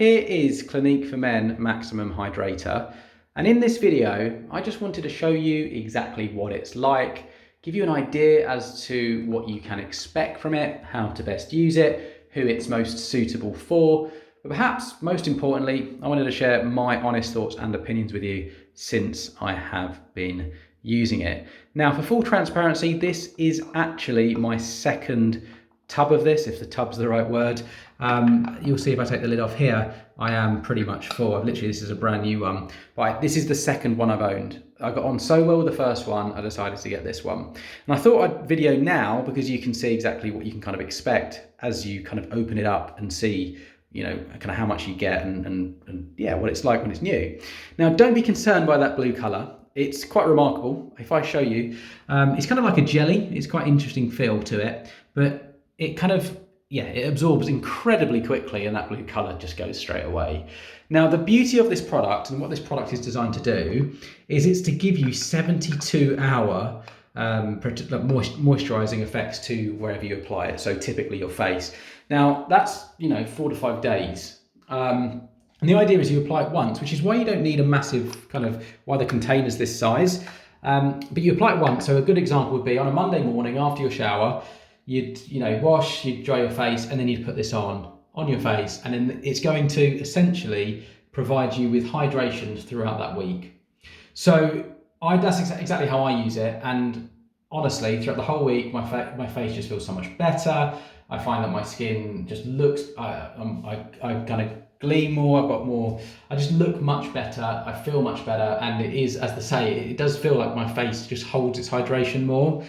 here is Clinique for Men Maximum Hydrator. And in this video, I just wanted to show you exactly what it's like, give you an idea as to what you can expect from it, how to best use it, who it's most suitable for. But perhaps most importantly, I wanted to share my honest thoughts and opinions with you since I have been using it. Now, for full transparency, this is actually my second tub of this, if the tub's the right word. You'll see if I take the lid off here, I am pretty much full. This is a brand new one, but this is the second one I've owned. I got on so well with the first one, I decided to get this one. And I thought I'd video now because you can see exactly what you can kind of expect as you kind of open it up and see, you know, kind of how much you get and yeah, what it's like when it's new. Now, don't be concerned by that blue color. It's quite remarkable. If I show you, it's kind of like a jelly. It's quite an interesting feel to it, but it kind of, yeah, it absorbs incredibly quickly and that blue color just goes straight away. Now, the beauty of this product and what this product is designed to do is it's to give you 72-hour moisturizing effects to wherever you apply it. So typically your face. Now that's, 4 to 5 days. And the idea is you apply it once, which is why you don't need a massive why the container's this size. But you apply it once. So a good example would be on a Monday morning after your shower, you'd wash, you'd dry your face, and then you'd put this on your face, and then it's going to essentially provide you with hydration throughout that week. So that's exactly how I use it, and honestly, throughout the whole week, my face just feels so much better. I find that my skin just looks, I kind of gleam more, I just look much better, I feel much better, and it is, as they say, it does feel like my face just holds its hydration more.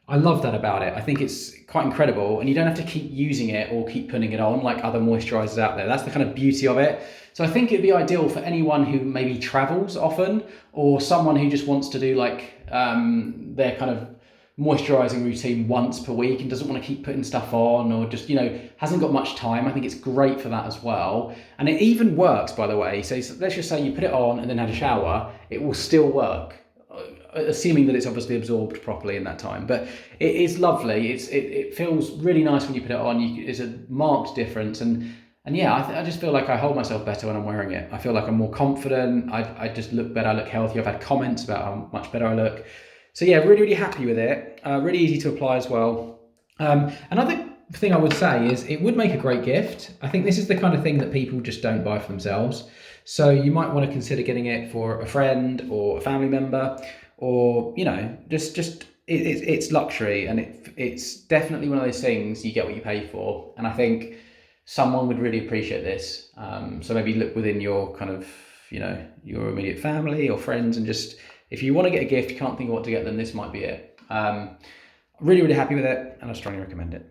I love that about it. I think it's quite incredible, and you don't have to keep using it or keep putting it on like other moisturizers out there. That's the kind of beauty of it. So I think it'd be ideal for anyone who maybe travels often, or someone who just wants to do like their kind of moisturizing routine once per week and doesn't want to keep putting stuff on, or just, hasn't got much time. I think it's great for that as well. And it even works, by the way. So let's just say you put it on and then had a shower, it will still work, assuming that it's obviously absorbed properly in that time. But it is lovely. It feels really nice when you put it on. It's a marked difference, and yeah, I just feel like I hold myself better when I'm wearing it. I feel like I'm more confident. I just look better. I look healthier. I've had comments about how much better I look. So yeah, really happy with it. Really easy to apply as well. Another thing I would say is it would make a great gift. I think this is the kind of thing that people just don't buy for themselves. So you might want to consider getting it for a friend or a family member, or it's luxury, and it's definitely one of those things you get what you pay for. And I think someone would really appreciate this. So maybe look within your kind of your immediate family or friends, and just, if you want to get a gift, you can't think of what to get them, this might be it. Really happy with it, and I strongly recommend it.